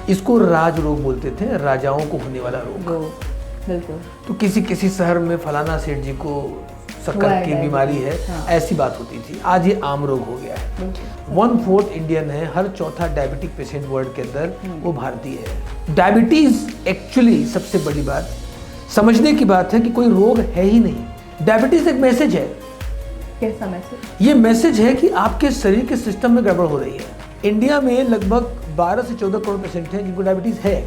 इसको राज रोग बोलते थे, राजाओं को होने वाला रोग। बिल्कुल। तो किसी शहर में फलाना सेठ जी को शक्कर की बीमारी है, हाँ। ऐसी बात होती थी। आज ये आम रोग हो गया है। 1/4 इंडियन है, हर चौथा डायबिटिक पेशेंट वर्ल्ड के अंदर वो भारतीय है। डायबिटीज एक्चुअली सबसे बड़ी बात समझने की बात है कि कोई रोग है ही नहीं। डायबिटीज एक मैसेज है। कैसा मैसेज? ये मैसेज है कि आपके शरीर के सिस्टम में गड़बड़ हो रही है। इंडिया में लगभग 12 से 14 करोड़ पेशेंट हैं जिनको डायबिटीज है।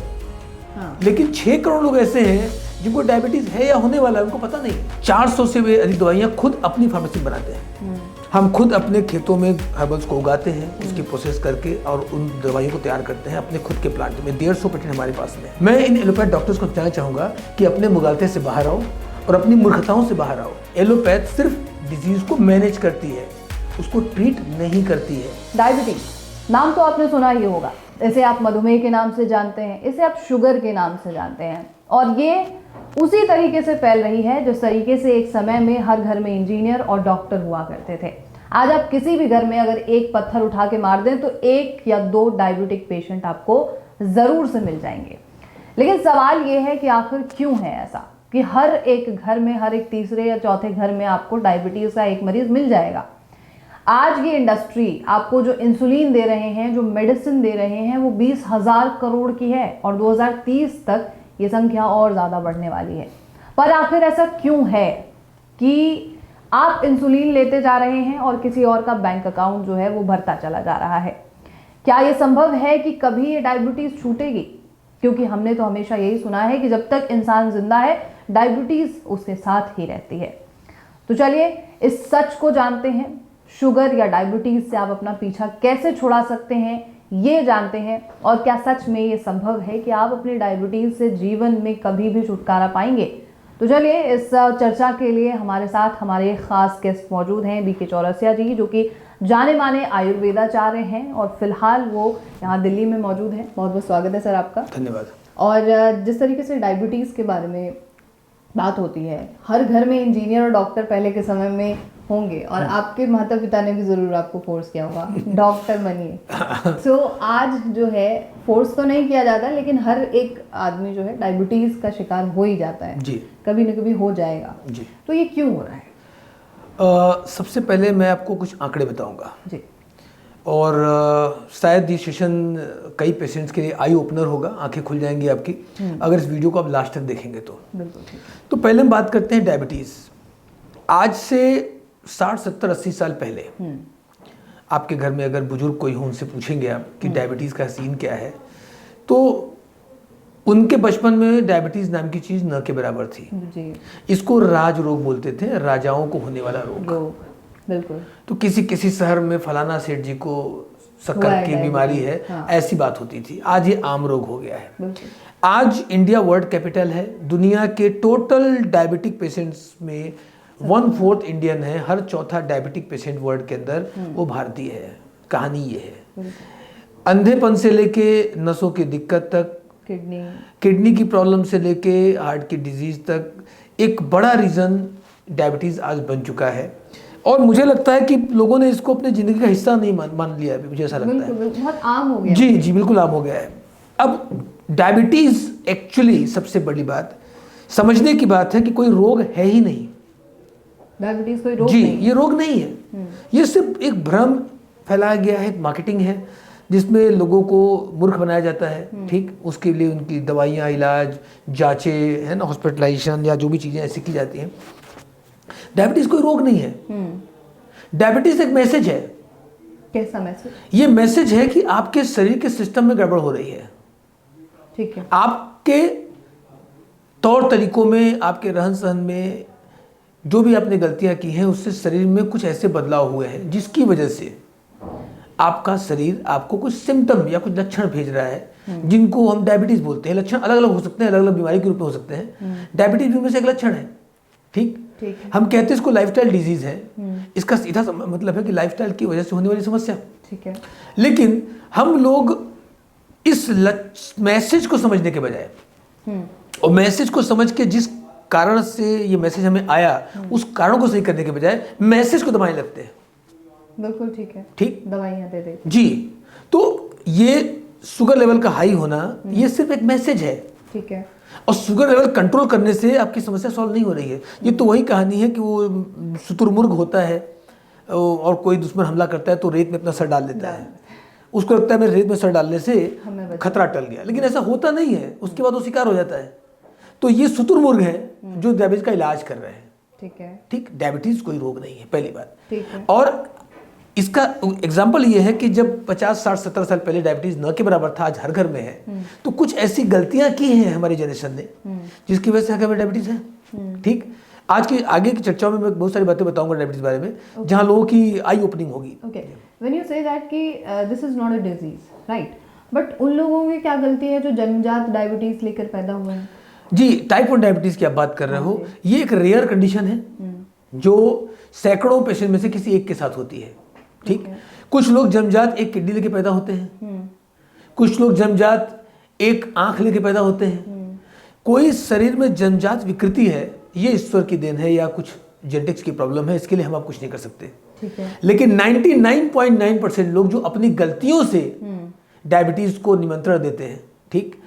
हाँ। लेकिन 6 करोड़ लोग ऐसे हैं जिनको डायबिटीज है या होने वाला है, उनको पता नहीं। 400 से भी अधिक दवाइयाँ खुद अपनी फार्मेसी बनाते हैं। हम खुद अपने खेतों में हर्बल्स को उगाते हैं, उसकी प्रोसेस करके और उन दवाइयों को तैयार करते हैं अपने खुद के प्लांट में। 150 पेटेंट हमारे पास में। मैं इन एलोपैथ डॉक्टर्स को बताना चाहूँगा कि अपने मुगालते से बाहर आओ और अपनी मूर्खताओं से बाहर आओ। एलोपैथ सिर्फ डिजीज को मैनेज करती है, उसको ट्रीट नहीं करती है। डायबिटीज नाम तो आपने सुना ही होगा। इसे आप मधुमेह के नाम से जानते हैं, इसे आप शुगर के नाम से जानते हैं, और ये उसी तरीके से फैल रही है जिस तरीके से एक समय में हर घर में इंजीनियर और डॉक्टर हुआ करते थे। आज आप किसी भी घर में अगर एक पत्थर उठा के मार दें तो 1 या 2 डायबिटिक पेशेंट आपको जरूर से मिल जाएंगे। लेकिन सवाल ये है कि आखिर क्यों है ऐसा कि हर एक घर में, हर एक तीसरे या चौथे घर में आपको डायबिटीज का एक मरीज मिल जाएगा। आज ये इंडस्ट्री आपको जो इंसुलिन दे रहे हैं, जो मेडिसिन दे रहे हैं, वो 20,000 करोड़ की है और 2030 तक ये संख्या और ज़्यादा बढ़ने वाली है। पर आखिर ऐसा क्यों है कि आप इंसुलिन लेते जा रहे हैं और किसी और का बैंक अकाउंट जो है वो भरता चला जा रहा है? क्या ये संभव है कि कभी ये डायबिटीज़ छूटेगी? क्योंकि हमने तो हमेशा यही सुना है कि जब तक इंसान जिंदा है डायबिटीज़ उसके साथ ही रहती है। तो चलिए इस सच को जानते हैं। शुगर या डायबिटीज़ से आप अपना पीछा कैसे छुड़ा सकते हैं ये जानते हैं, और क्या सच में ये संभव है कि आप अपनी डायबिटीज़ से जीवन में कभी भी छुटकारा पाएंगे? तो चलिए इस चर्चा के लिए हमारे साथ हमारे खास गेस्ट मौजूद हैं, बीके चौरसिया जी, जो कि जाने माने आयुर्वेदाचार्य हैं और फिलहाल वो यहाँ दिल्ली में मौजूद हैं। बहुत बहुत स्वागत है सर आपका। धन्यवाद। और जिस तरीके से डायबिटीज़ के बारे में बात होती है, हर घर में इंजीनियर और डॉक्टर पहले के समय में होंगे, और आपके माता पिता ने भी ज़रूर आपको फोर्स किया होगा डॉक्टर बनिए। सो आज जो है फोर्स तो नहीं किया जाता, लेकिन हर एक आदमी जो है डायबिटीज़ का शिकार हो ही जाता है जी, कभी न कभी हो जाएगा जी। तो ये क्यों हो रहा है? सबसे पहले मैं आपको कुछ आंकड़े बताऊंगा जी, और शायद ये सेशन कई पेशेंट्स के लिए आई ओपनर होगा, आंखें खुल जाएंगी आपकी अगर इस वीडियो को आप लास्ट तक देखेंगे तो। बिल्कुल। तो पहले हम बात करते हैं डायबिटीज़। आज से 60, 70, 80 साल पहले आपके घर में अगर बुजुर्ग कोई हो, उनसे पूछेंगे आप कि डायबिटीज़ का सीन क्या है, तो उनके बचपन में डायबिटीज़ नाम की चीज़ न के बराबर थी। जी। इसको राज रोग बोलते थे, राजाओं को होने वाला रोग। बिल्कुल। तो किसी शहर में फलाना सेठ जी को शक्कर की बीमारी है, हाँ। ऐसी बात होती थी। आज ये आम रोग हो गया है। बिल्कुल। आज इंडिया वर्ल्ड कैपिटल है। दुनिया के टोटल डायबिटिक पेशेंट्स में 1/4 इंडियन है, हर चौथा डायबिटिक पेशेंट वर्ल्ड के अंदर वो भारतीय है। कहानी ये है। अंधेपन से लेके नसों की दिक्कत तक, किडनी की प्रॉब्लम से लेके हार्ट की डिजीज तक, एक बड़ा रीज़न डायबिटीज़ आज बन चुका है। और मुझे लगता है कि लोगों ने इसको अपने ज़िंदगी का हिस्सा नहीं मान लिया है, मुझे ऐसा लगता है। बहुत आम हो गया। जी, बिल्कुल आम हो गया है। अब डायबिटीज़ एक्चुअली सबसे बड़ी बात समझने की बात है कि कोई रोग है ही नहीं। डायबिटीज कोई रोग जी नहीं। ये रोग नहीं है। ये सिर्फ एक भ्रम फैलाया गया है, मार्केटिंग है जिसमें लोगों को मूर्ख बनाया जाता है। ठीक, उसके लिए उनकी दवाइयाँ, इलाज, जांचें, है ना, हॉस्पिटलाइजेशन या जो भी चीज़ें ऐसी की जाती हैं। डायबिटीज़ कोई रोग नहीं है। डायबिटीज़ एक मैसेज है। कैसा मैसेज? ये मैसेज है कि आपके शरीर के सिस्टम में गड़बड़ हो रही है। ठीक है। आपके तौर तरीकों में, आपके रहन सहन में जो भी आपने गलतियां की हैं, उससे शरीर में कुछ ऐसे बदलाव हुए हैं जिसकी वजह से आपका शरीर आपको कुछ सिम्टम या कुछ लक्षण भेज रहा है, जिनको हम डायबिटीज बोलते हैं। लक्षण अलग अलग हो सकते हैं, अलग अलग बीमारी के रूप में हो सकते हैं। डायबिटीज भी उनमें से एक लक्षण है। ठीक, हम कहते हैं इसको लाइफस्टाइल डिजीज है। इसका सीधा मतलब है कि लाइफस्टाइल की वजह से होने वाली समस्या। ठीक है। लेकिन हम लोग इस मैसेज को समझने के बजाय और मैसेज को समझ के जिस कारण से ये मैसेज हमें आया उस कारण को सही करने के बजाय मैसेज को दबाने लगते हैं। बिल्कुल ठीक है। ठीक, दवाइयाँ दे दे। जी, तो ये शुगर लेवल का हाई होना ये सिर्फ एक मैसेज है, ठीक है। और शुगर लेवल कंट्रोल करने से आपकी समस्या सॉल्व नहीं हो रही है। ये तो वही कहानी है कि वो शुतुरमुर्ग होता है और कोई दुश्मन हमला करता है तो रेत में अपना सर डाल देता है, उसको लगता है मेरे रेत में सर डालने से खतरा टल गया, लेकिन ऐसा होता नहीं है, उसके बाद वो शिकार हो जाता है। तो ये शुतुरमुर्ग है जो डायबिटीज का इलाज कर रहे हैं, ठीक है। ठीक, डायबिटीज कोई रोग नहीं है, पहली बात। ठीक है। और इसका एग्जाम्पल ये है कि जब 50, 60, 70 साल पहले डायबिटीज न के बराबर था, आज हर घर में है, तो कुछ ऐसी गलतियां की हैं हमारी जनरेशन ने जिसकी वजह से हमें डायबिटीज है। ठीक, आज की आगे की चर्चाओं में मैं बहुत सारी बातें बताऊंगा डायबिटीज बारे में, जहां लोगों की आई ओपनिंग होगी। Okay, when you say that कि this is not a disease, right, but उन लोगों की क्या गलती है जो जन्मजात डायबिटीज लेकर पैदा हुए हैं? जी, टाइप 1 डायबिटीज की आप बात कर रहे हो, ये एक रेयर कंडीशन है जो सैकड़ों पेशेंट में से किसी एक के साथ होती है। ठीक, कुछ लोग जन्मजात एक किडनी लेके पैदा होते हैं, कुछ लोग जन्मजात एक आंख लेके पैदा होते हैं, कोई शरीर में जन्मजात विकृति है, ये ईश्वर की देन है या कुछ जेनेटिक्स की प्रॉब्लम है, इसके लिए हम आप कुछ नहीं कर सकते। ठीक है। लेकिन 99.9% लोग जो अपनी गलतियों से डायबिटीज को निमंत्रण देते हैं, ठीक,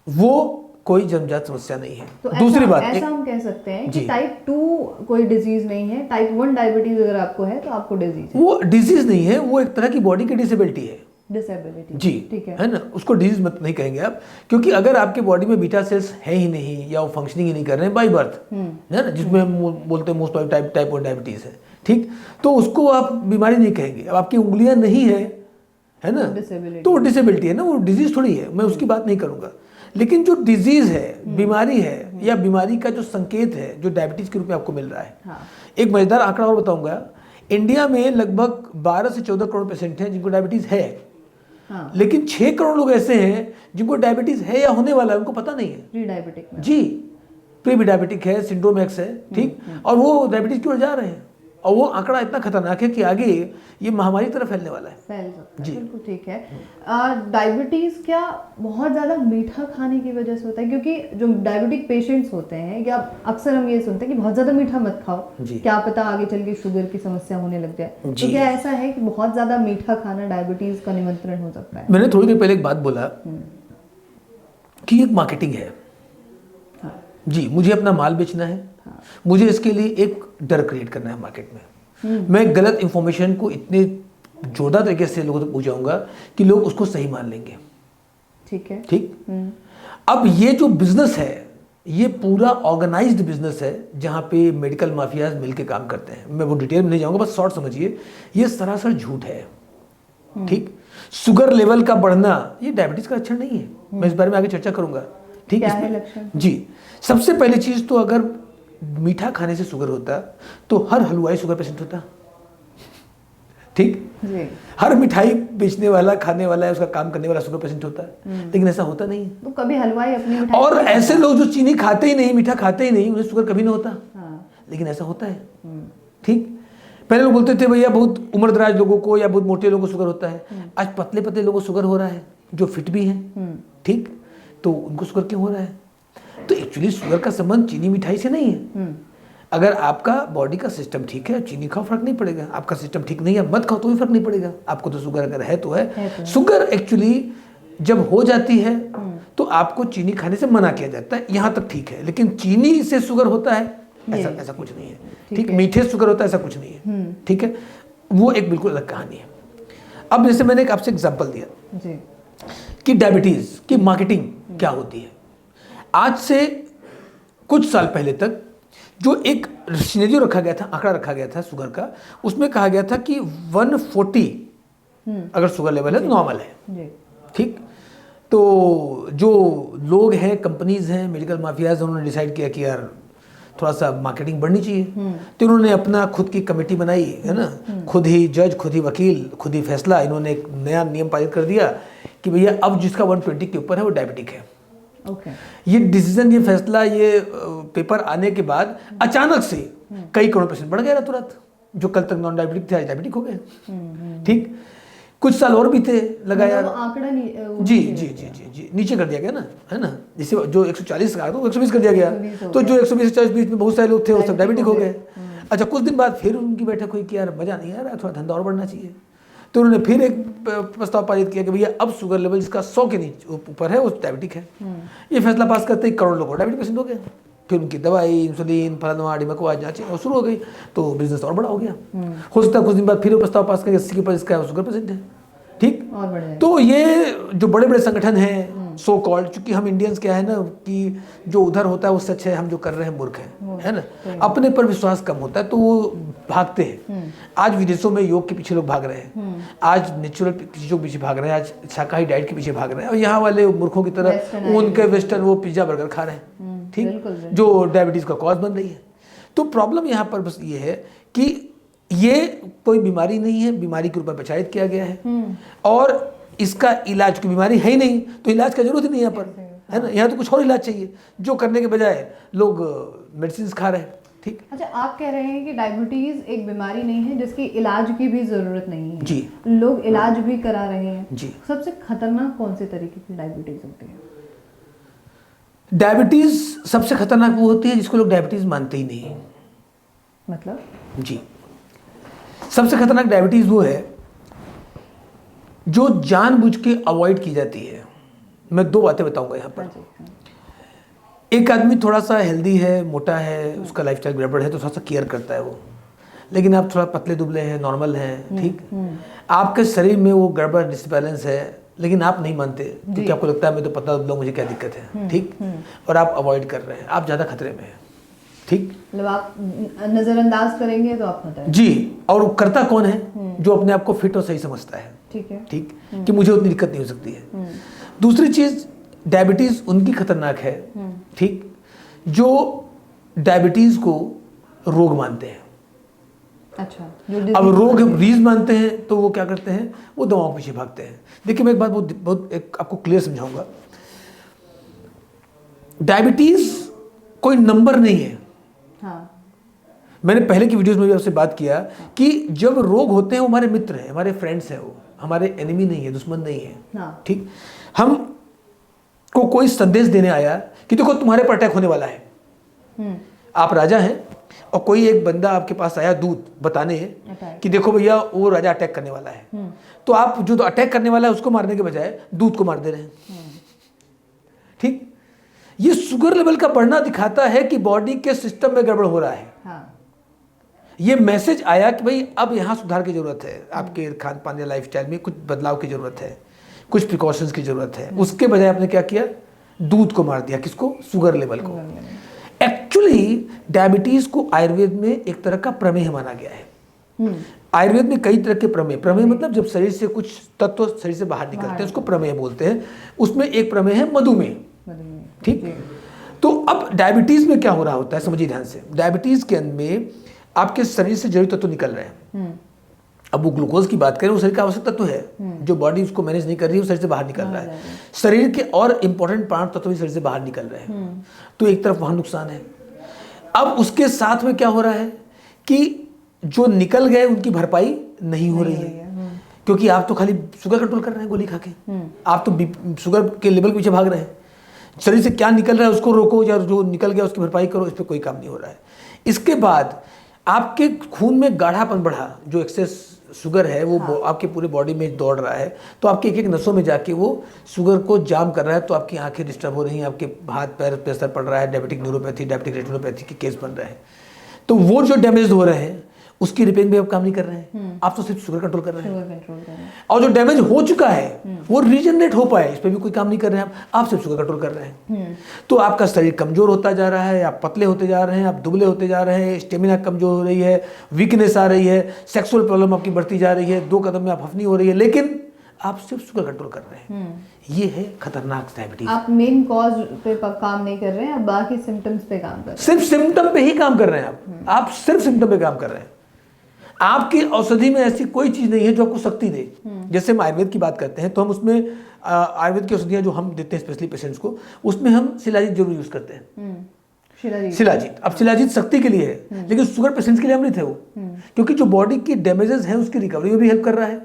वो कोई जन्मजात समस्या नहीं है। तो दूसरी बात, ऐसा हम कह सकते हैं कि टाइप 2 कोई डिजीज नहीं है, टाइप 1 डायबिटीज अगर आपको है तो आपको डिजीज है। वो डिजीज नहीं है, वो एक तरह की बॉडी की डिसेबिलिटी है। डिसेबिलिटी, जी, ठीक है ना, उसको डिजीज मत नहीं कहेंगे आप, क्योंकि अगर आपके बॉडी में बीटा सेल्स है ही नहीं या वो फंक्शनिंग ही नहीं कर रहे हैं बाई बर्थ, है ना, जिसमें हम बोलते हैं मोस्ट टाइप 1 डायबिटीज है, ठीक, तो उसको आप बीमारी नहीं कहेंगे। अब आपकी उंगलियां नहीं है ना, तो वो डिसेबिलिटी है ना, वो डिजीज थोड़ी है, मैं उसकी बात नहीं करूंगा। लेकिन जो डिजीज है, बीमारी है, या बीमारी का जो संकेत है जो डायबिटीज के रूप में आपको मिल रहा है। हाँ। एक मजेदार आंकड़ा और बताऊंगा, इंडिया में लगभग 12 से 14 करोड़ पेशेंट हैं जिनको डायबिटीज है। हाँ। लेकिन 6 करोड़ लोग ऐसे हैं जिनको डायबिटीज है या होने वाला है, उनको पता नहीं है। प्री डायबिटिक में, जी, प्री डायबिटिक है, सिंड्रोम एक्स है, ठीक, और वो डायबिटीज की ओर जा रहे हैं, और वो आंकड़ा इतना खतरनाक है कि आगे ये महामारी की तरफ फैलने वाला है। फैल सकता है, जी। बिल्कुल ठीक है। डायबिटीज क्या बहुत ज़्यादा मीठा खाने की वजह से होता है? क्योंकि जो डायबिटिक पेशेंट्स होते हैं, या अक्सर हम ये सुनते हैं कि बहुत ज़्यादा मीठा मत खाओ, क्या पता आगे चल के शुगर की समस्या होने लग जाए। तो क्या ऐसा है कि बहुत ज़्यादा मीठा खाना डायबिटीज का निमंत्रण हो सकता है? मैंने थोड़ी देर पहले एक बात बोला कि एक मार्केटिंग है। जी, मुझे अपना माल बेचना है, मुझे इसके लिए एक डर क्रिएट करना है मार्केट में। मैं गलत इंफॉर्मेशन को इतने जोरदार तरीके से लोगों तक पहुंचाऊंगा कि लोग उसको सही मान लेंगे। ठीक है। ठीक, अब ये जो बिजनेस है, ये पूरा ऑर्गेनाइज्ड बिजनेस है जहां पे मेडिकल माफियाज मिलके काम करते हैं। मैं वो डिटेल में नहीं जाऊंगा, बस शॉर्ट समझिए, ये सरासर झूठ है। ठीक, शुगर लेवल का बढ़ना ये डायबिटीज का लक्षण नहीं है। मैं इस बारे में आगे चर्चा करूंगा। ठीक, क्या है लक्षण? जी, सबसे पहली चीज तो अगर मीठा खाने से शुगर होता तो हर हलवाई शुगर पेशेंट होता। ठीक, हर मिठाई बेचने वाला, खाने वाला है, उसका काम करने वाला शुगर पेशेंट होता है, लेकिन ऐसा होता नहीं है। तो कभी हलवाई अपनी मिठाई, और ऐसे लोग जो चीनी खाते ही नहीं, मीठा खाते ही नहीं, उन्हें शुगर कभी नहीं होता। लेकिन ऐसा होता है। ठीक, पहले लोग बोलते थे भैया बहुत उम्रदराज लोगों को या बहुत मोटे लोगों को शुगर होता है, आज पतले पतले लोगों को शुगर हो रहा है जो फिट भी हैं। ठीक, तो उनको शुगर क्यों हो रहा है? तो एक्चुअली शुगर का संबंध चीनी मिठाई से नहीं है। अगर आपका बॉडी का सिस्टम ठीक है, चीनी खाओ फर्क नहीं पड़ेगा। आपका सिस्टम ठीक नहीं है, मत खाओ तो भी फर्क नहीं पड़ेगा। आपको तो शुगर अगर है तो है। शुगर एक्चुअली जब हो जाती है तो आपको चीनी खाने से मना किया जाता है, यहाँ तक ठीक है। लेकिन चीनी से शुगर होता है ऐसा कुछ नहीं है। ठीक, मीठे शुगर होता है ऐसा कुछ नहीं है। ठीक है, वो एक बिल्कुल अलग कहानी है। अब जैसे मैंने एक आपसे एग्जाम्पल दिया कि डायबिटीज की मार्केटिंग क्या होती है। आज से कुछ साल पहले तक जो एक सिनेरियो रखा गया था, आंकड़ा रखा गया था शुगर का, उसमें कहा गया था कि 140 अगर शुगर लेवल है तो नॉर्मल है। ठीक, तो जो लोग हैं, कंपनीज हैं, मेडिकल माफियाज, उन्होंने डिसाइड किया कि यार थोड़ा सा मार्केटिंग बढ़नी चाहिए। तो इन्होंने अपना खुद की कमेटी बनाई, है ना, खुद ही जज, खुद ही वकील, खुद ही फैसला। इन्होंने एक नया नियम पारित कर दिया कि भैया अब जिसका 120 के ऊपर है वो डायबिटिक है। ये डिसीजन, ये फैसला, ये पेपर आने के बाद अचानक से कई करोड़ पेशेंट बढ़ गया तुरंत। जो कल तक नॉन डायबिटिक थे आज डायबिटिक हो गए। ठीक, कुछ साल और बीते, लगाया आंकड़ा जी जी जी जी जी नीचे कर दिया गया ना, है ना। जैसे जो 140 का तो 120 कर दिया गया, तो जो 120 40 बीच में बहुत सारे लोग थे वो सब डायबिटिक हो गए। अच्छा, कुछ दिन बाद फिर उनकी बैठक हुई कि यार मजा नहीं आ रहा, थोड़ा धंधा और बढ़ना चाहिए। तो उन्होंने फिर एक प्रस्ताव पारित किया कि भैया अब शुगर लेवल जिसका 100 के नीचे ऊपर है वो डायबिटिक है। ये फैसला पास करते ही करोड़ लोग डायबिटिक पेशेंट हो गए। फिर उनकी दवाई, इंसुलिन, फलाना डिमकवा जांचें और शुरू हो गई, तो बिजनेस और बड़ा हो गया। हो सकता है कुछ दिन बाद फिर वो प्रस्ताव पास करके 80 के ऊपर इसका शुगर पेशेंट है। ठीक, तो ये जो बड़े बड़े संगठन हैं सो कॉल्ड, चूंकि हम इंडियंस क्या है ना कि जो उधर होता है वो सच है, हम जो कर रहे हैं मूर्ख है ना, अपने पर विश्वास कम होता है तो वो भागते हैं। आज विदेशों में योग के पीछे लोग भाग रहे हैं, आज नेचुरल चीज़ों के पीछे भाग रहे हैं, आज शाकाहारी डाइट के पीछे भाग रहे हैं, और यहाँ वाले मूर्खों की तरह उनके वेस्टर्न वो पिज्जा बर्गर खा रहे हैं। ठीक, जो डायबिटीज़ का कॉज बन रही है। तो प्रॉब्लम यहाँ पर बस ये है कि ये कोई बीमारी नहीं है, बीमारी के ऊपर प्रचारित किया गया है और इसका इलाज, की बीमारी है ही नहीं तो इलाज का जरूरत ही नहीं यहाँ पर, है ना। यहाँ तो कुछ और इलाज चाहिए, जो करने के बजाय लोग मेडिसिन खा रहे हैं। ठीक, अच्छा, आप कह रहे हैं कि डायबिटीज एक बीमारी नहीं है जिसकी इलाज की भी जरूरत नहीं है जी, लोग इलाज भी करा रहे हैं जी। सबसे खतरनाक कौन से तरीके की डायबिटीज होती है? डायबिटीज सबसे खतरनाक वो होती है जिसको लोग डायबिटीज मानते ही नहीं। मतलब? जी, सबसे खतरनाक डायबिटीज वो है जो जानबूझ के अवॉइड की जाती है। मैं दो बातें बताऊंगा यहाँ पर। एक आदमी थोड़ा सा हेल्दी है, मोटा है, उसका लाइफस्टाइल गड़बड़ है तो थोड़ा सा केयर करता है वो, लेकिन आप थोड़ा पतले दुबले हैं, नॉर्मल हैं, ठीक, आपके शरीर में वो गड़बड़ डिसबैलेंस है, लेकिन आप नहीं मानते क्योंकि आपको लगता है मैं तो पतला दुबला, मुझे क्या दिक्कत है। ठीक, और आप अवॉइड कर रहे हैं, आप ज़्यादा खतरे में हैं। ठीक, मतलब आप नजरअंदाज करेंगे तो आप खतरे जी। और करता कौन है? जो अपने आप को फिट और सही समझता है। ठीक है, ठीक, कि मुझे उतनी दिक्कत नहीं हो सकती है। दूसरी चीज, डायबिटीज उनकी खतरनाक है, ठीक, जो डायबिटीज को रोग मानते हैं। अच्छा, अब रोग रीज मानते हैं तो वो क्या करते हैं, वो दवाओं के पीछे भागते हैं। देखिए मैं एक बात बहुत एक आपको क्लियर समझाऊंगा। डायबिटीज कोई नंबर नहीं है। हाँ, मैंने पहले की वीडियोस में भी आपसे बात किया कि जब रोग होते हैं वो हमारे मित्र हैं, हमारे फ्रेंड्स हैं, वो हमारे एनिमी नहीं है, दुश्मन नहीं है। हाँ, ठीक, हम को कोई संदेश देने आया कि देखो तुम्हारे पर अटैक होने वाला है, आप राजा हैं और कोई एक बंदा आपके पास आया दूत बताने कि देखो भैया वो राजा अटैक करने वाला है, तो आप जो अटैक करने वाला है उसको मारने के बजाय दूत को मार दे रहे हैं। ठीक, ये शुगर लेवल का बढ़ना दिखाता है कि बॉडी के सिस्टम में गड़बड़ हो रहा है। हाँ, ये मैसेज आया कि भाई अब यहाँ सुधार की जरूरत है, आपके खान पान या लाइफस्टाइल में कुछ बदलाव की जरूरत है, कुछ प्रिकॉशंस की जरूरत है। उसके बजाय आपने क्या किया, दूध को मार दिया। किसको? शुगर लेवल को। एक्चुअली डायबिटीज को आयुर्वेद में एक तरह का प्रमेह माना गया है। आयुर्वेद में कई तरह के प्रमेह मतलब जब शरीर से कुछ तत्व शरीर से बाहर निकलते हैं उसको प्रमेह बोलते हैं। उसमें एक प्रमेह है मधुमेह। ठीक, तो अब डायबिटीज में क्या हो रहा होता है, समझिए ध्यान से। डायबिटीज के अंदर में आपके शरीर से जरूरी तत्व निकल रहे हैं। अब वो ग्लूकोज की बात करें, वो शरीर का आवश्यक तत्व है, जो बॉडी उसको मैनेज नहीं कर रही है, वो शरीर से बाहर निकल रहा है। शरीर के और इंपॉर्टेंट प्राण तत्व भी शरीर से बाहर निकल रहे हैं, तो एक तरफ वहां नुकसान है। अब उसके साथ में क्या हो रहा है कि जो निकल गए उनकी भरपाई नहीं हो रही है, क्योंकि आप तो खाली शुगर कंट्रोल कर रहे हैं गोली खा के, आप तो शुगर के लेवल के पीछे भाग रहे हैं। शरीर से क्या निकल रहा है उसको रोको, या जो निकल गया उसकी भरपाई करो, इस पर कोई काम नहीं हो रहा है। इसके बाद आपके खून में गाढ़ापन बढ़ा, जो एक्सेस शुगर है वो आपके पूरे बॉडी में दौड़ रहा है, तो आपके एक एक नसों में जाके वो शुगर को जाम कर रहा है, तो आपकी आंखें डिस्टर्ब हो रही हैं, आपके हाथ पैर पे असर पड़ रहा है, डायबिटिक न्यूरोपैथी, डायबिटिक रेटिनोपैथी के केस बन रहे हैं। तो वो जो डैमेज हो रहे हैं उसकी रिपेयरिंग भी आप काम नहीं कर रहे हैं, आप तो सिर्फ शुगर कंट्रोल कर रहे हैं। और जो डैमेज हो चुका है वो रीजनरेट हो पाए, इस पर भी कोई काम नहीं कर रहे हैं आप सिर्फ शुगर कंट्रोल कर रहे हैं। तो आपका शरीर कमजोर होता जा रहा है, आप पतले होते जा रहे हैं, आप दुबले होते जा रहे हैं, स्टेमिना कमजोर हो रही है, वीकनेस आ रही है, सेक्सुअल प्रॉब्लम आपकी बढ़ती जा रही है, 2 कदम में आप हफनी हो रही है, लेकिन आप सिर्फ शुगर कंट्रोल कर रहे हैं। ये है खतरनाक डायबिटीज। आप मेन कॉज पे काम नहीं कर रहे हैं, आप बाकी सिम्टम्स पे काम कर रहे हैं। सिर्फ सिम्टम पे ही काम कर रहे हैं आप सिर्फ सिम्टम पे काम कर रहे हैं। आपकी औषधि में ऐसी कोई चीज नहीं है जो आपको शक्ति दे। जैसे हम आयुर्वेद की बात करते हैं तो हम उसमें आयुर्वेद की औषधियां जो हम देते हैं स्पेशली पेशेंट्स को, उसमें हम शिलाजीत जरूर यूज करते हैं। शिलाजीत, अब शिलाजीत शक्ति के लिए है, लेकिन शुगर पेशेंट्स के लिए अमृत है वो, क्योंकि जो बॉडी की डैमेजेस हैं उसकी रिकवरी में भी हेल्प कर रहा है,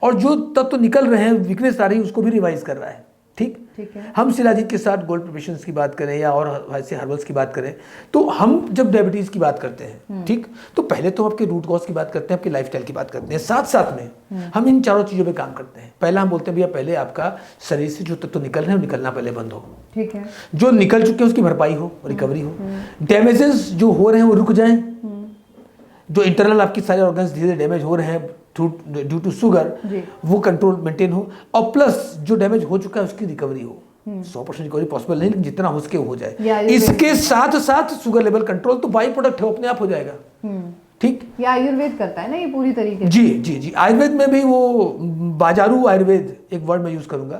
और जो तत्व निकल रहे हैं, वीकनेस आ रही है, उसको भी रिवाइज कर रहा है। ठीक है। हम शिलाजीत के साथ गोल्ड प्रिपरेशंस की बात करें या और ऐसे हर्बल्स की बात करें, तो हम जब डायबिटीज़ की बात करते हैं, ठीक, तो पहले तो आपके रूट कॉज की बात करते हैं, आपकी लाइफस्टाइल की बात करते हैं, साथ साथ में हम इन चारों चीज़ों पे काम करते हैं। पहला हम बोलते हैं भैया पहले आपका शरीर से जो तत्व निकल रहे हैं वो निकलना पहले बंद हो, ठीक है, जो निकल चुके हैं उसकी भरपाई हो, रिकवरी हो, डैमेजेस जो हो रहे हैं वो रुक जाएं, जो इंटरनल आपकी सारे ऑर्गन्स धीरे डैमेज हो रहे हैं ड्यू टू शुगर, वो कंट्रोल मेंटेन हो, और प्लस जो डैमेज हो चुका है उसकी रिकवरी हो। 100% रिकवरी पॉसिबल नहीं, लेकिन जितना हो सके हो जाए। इसके साथ साथ शुगर लेवल कंट्रोल तो बाई प्रोडक्ट है, अपने आप हो जाएगा। ठीक, ये आयुर्वेद करता है ना ये पूरी तरीके से। जी जी जी, आयुर्वेद में भी वो बाजारू आयुर्वेद एक वर्ड मैं यूज करूंगा,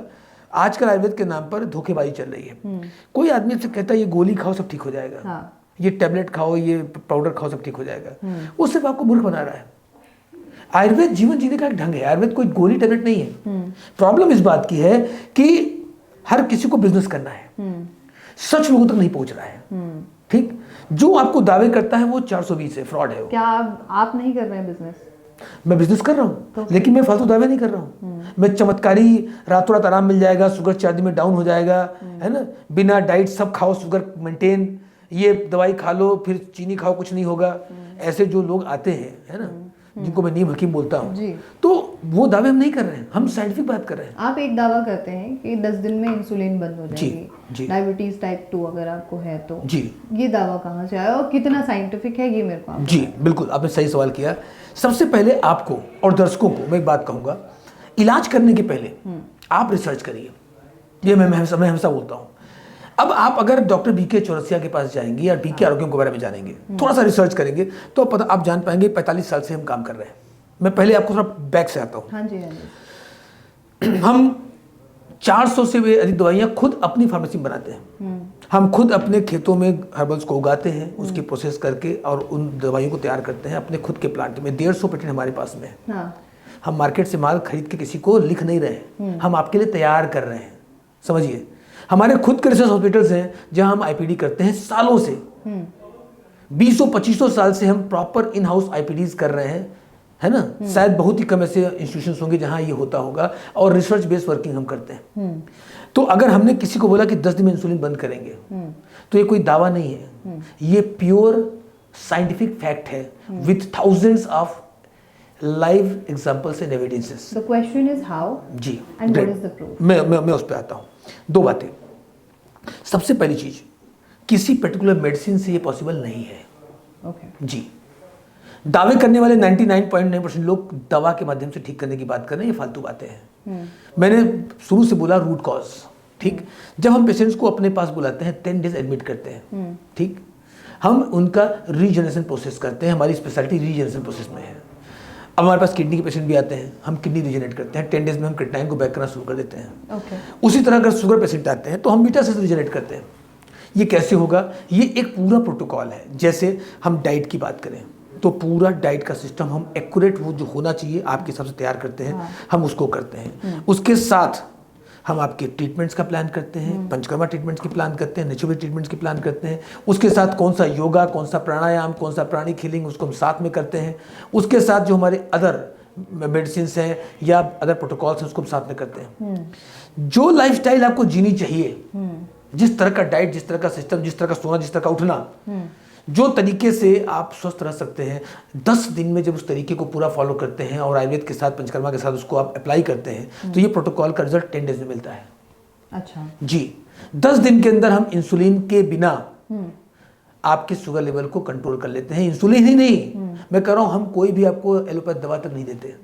आजकल आयुर्वेद के नाम पर धोखेबाजी चल रही है। कोई आदमी से कहता है ये गोली खाओ सब ठीक हो जाएगा, हाँ। ये टैबलेट खाओ, ये पाउडर खाओ सब ठीक हो जाएगा, वो सिर्फ आपको मूर्ख बना रहा है। आयुर्वेद जीवन जीने का एक ढंग है, आयुर्वेद कोई गोली टैबलेट नहीं है। प्रॉब्लम इस बात की है कि हर किसी को बिजनेस करना है, सच लोगों तक नहीं पहुंच रहा है। ठीक, जो आपको दावे करता है वो 420 है, फ्रॉड है वो। क्या आप नहीं कर रहे हैं बिजनेस? मैं बिजनेस कर रहा हूँ तो लेकिन मैं फालतू दावे नहीं कर रहा हूँ। मैं चमत्कारी रातों रात आराम मिल जाएगा, शुगर 4 दिन में डाउन हो जाएगा, है ना, बिना डाइट सब खाओ शुगर मेंटेन, ये दवाई खा लो फिर चीनी खाओ कुछ नहीं होगा, ऐसे जो लोग आते हैं, है ना, जिनको मैं नीम हकीम बोलता हूँ, तो वो दावे हम नहीं कर रहे हैं, हम साइंटिफिक बात कर रहे हैं। आप एक दावा करते हैं कि 10 दिन में इंसुलिन बंद हो जाएगी, जी। डायबिटीज टाइप 2 अगर आपको है तो। जी, ये दावा कहाँ से आया और कितना साइंटिफिक है ये मेरे को आप जी बिल्कुल, आपने सही सवाल किया। सबसे पहले आपको और दर्शकों को मैं एक बात कहूँगा, इलाज करने के पहले आप रिसर्च करिए, ये मैं हमेशा बोलता हूँ। अब आप अगर डॉक्टर बीके चौरसिया के पास जाएंगे या बीके आरोग्य के बारे में जानेंगे, थोड़ा सा रिसर्च करेंगे तो पता आप जान पाएंगे 45 साल से हम काम कर रहे हैं। मैं पहले आपको थोड़ा बैक से आता हूँ। हाँ जी, हाँ जी। हम 400 से भी अधिक दवाइयाँ खुद अपनी फार्मेसी में बनाते हैं। हम खुद अपने खेतों में हर्बल्स को उगाते हैं, उसकी प्रोसेस करके और उन दवाइयों को तैयार करते हैं अपने खुद के प्लांट में। 150 पेटेंट हमारे पास में है। हाँ। हम मार्केट से माल खरीद के किसी को लिख नहीं रहे, हम आपके लिए तैयार कर रहे हैं, समझिए। हमारे खुद के रिसर्च हॉस्पिटल्स हैं जहां हम आईपीडी करते हैं सालों से, 20-25 साल से हम प्रॉपर इन हाउस आईपीडीज कर रहे हैं, है ना। शायद बहुत ही कम ऐसे इंस्टीट्यूशंस होंगे जहां ये होता होगा, और रिसर्च बेस्ड वर्किंग हम करते हैं। तो अगर हमने किसी को बोला कि 10 दिन में इंसुलिन बंद करेंगे, तो ये कोई दावा नहीं है, ये प्योर साइंटिफिक फैक्ट है with thousands of live examples and evidences. The question is how जी, and what is the proof? मैं उस पर आता हूँ। 2 बातें। सबसे पहली चीज, किसी पर्टिकुलर मेडिसिन से ये पॉसिबल नहीं है। Okay. जी, दावे करने वाले 99.9% लोग दवा के माध्यम से ठीक करने की बात कर रहे हैं, ये फालतू बातें हैं। मैंने शुरू से बोला रूट कॉज, ठीक। जब हम पेशेंट्स को अपने पास बुलाते हैं 10 डेज एडमिट करते हैं, ठीक, हम उनका रीजनरेशन प्रोसेस करते हैं, हमारी स्पेशलिटी रीजनरेशन प्रोसेस में है। अब हमारे पास किडनी के पेशेंट भी आते हैं, हम किडनी रीजनरेट करते हैं, 10 डेज में हम क्रिएटिनिन को बैक करना शुरू कर देते हैं। Okay. उसी तरह अगर शुगर पेशेंट आते हैं तो हम बीटा सेल्स रीजनरेट करते हैं। ये कैसे होगा? ये एक पूरा प्रोटोकॉल है। जैसे हम डाइट की बात करें तो पूरा डाइट का सिस्टम हम एक्यूरेट, वो जो होना चाहिए आपके हिसाब से तैयार करते हैं, हम उसको करते हैं। उसके साथ हम आपके ट्रीटमेंट्स का प्लान करते हैं, पंचकर्मा ट्रीटमेंट्स की प्लान करते हैं, नेचुरल ट्रीटमेंट्स की प्लान करते हैं। उसके साथ कौन सा योगा, कौन सा प्राणायाम, कौन सा प्राणिक हीलिंग, उसको हम साथ में करते हैं। उसके साथ जो हमारे अदर मेडिसिन हैं या अदर प्रोटोकॉल्स हैं उसको हम साथ में करते हैं। जो लाइफस्टाइल आपको जीनी चाहिए, जिस तरह का डाइट, जिस तरह का सिस्टम, जिस तरह का सोना, जिस तरह का उठना, जो तरीके से आप स्वस्थ रह सकते हैं, 10 दिन में जब उस तरीके को पूरा फॉलो करते हैं और आयुर्वेद के साथ, पंचकर्मा के साथ उसको आप अप्लाई करते हैं, तो ये प्रोटोकॉल का रिजल्ट 10 डेज में मिलता है। अच्छा जी, 10 दिन के अंदर हम इंसुलिन के बिना आपके शुगर लेवल को कंट्रोल कर लेते हैं। इंसुलिन ही नहीं, मैं कह रहा हूं हम कोई भी आपको एलोपैथ दवा तक नहीं देते।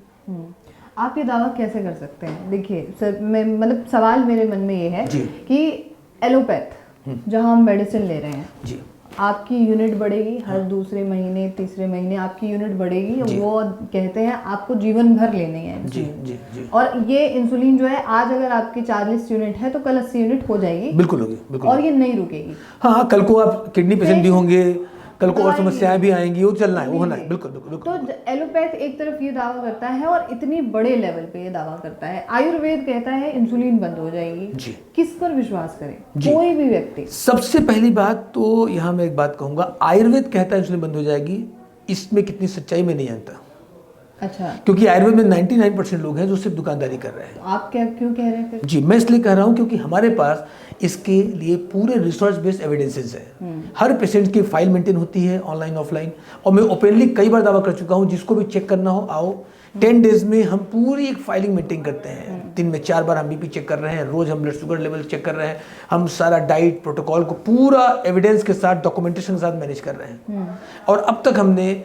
आप ये दावा कैसे कर सकते हैं? देखिए सर, मैं मतलब सवाल मेरे मन में ये है कि एलोपैथ जहां हम मेडिसिन ले रहे हैं जी, आपकी यूनिट बढ़ेगी, हर दूसरे महीने तीसरे महीने आपकी यूनिट बढ़ेगी, वो कहते हैं आपको जीवन भर लेने हैं जी जी जी। और ये इंसुलिन जो है आज अगर आपकी 40 यूनिट है तो कल 80 यूनिट हो जाएगी। बिल्कुल होगी, बिल्कुल। और ये नहीं रुकेगी। हाँ, कल को आप किडनी पेशेंट भी होंगे, कल को और समस्याएं भी आएंगी, वो चलना है, वो होना है। बिल्कुल बिल्कुल। तो एलोपैथ एक तरफ ये दावा करता है और इतनी बड़े लेवल पे ये दावा करता है, आयुर्वेद कहता है इंसुलिन बंद हो जाएगी। जी, किस पर विश्वास करें कोई भी व्यक्ति? सबसे पहली बात तो यहाँ मैं एक बात कहूँगा, आयुर्वेद कहता है इंसुलिन बंद हो जाएगी, इसमें कितनी सच्चाई में नहीं जानता। अच्छा, क्योंकि आयुर्वेद में 99% लोग हैं जो सिर्फ दुकानदारी कर रहे हैं। तो आप क्या क्यों कह रहे हैं फिर? जी, मैं इसलिए कह रहा हूँ क्योंकि हमारे पास इसके लिए पूरे रिसर्च बेस्ड एविडेंसेस हैं। हर पेशेंट की फाइल मेंटेन होती है ऑनलाइन ऑफलाइन, और मैं ओपनली कई बार दावा कर चुका हूँ, जिसको भी चेक करना हो आओ। 10 डेज में हम पूरी एक फाइलिंग मेंटेन करते हैं। दिन में 4 बार हम बीपी चेक कर रहे हैं, रोज हम ब्लड शुगर लेवल चेक कर रहे हैं, हम सारा डाइट प्रोटोकॉल को पूरा एविडेंस के साथ डॉक्यूमेंटेशन के साथ मैनेज कर रहे हैं। और अब तक हमने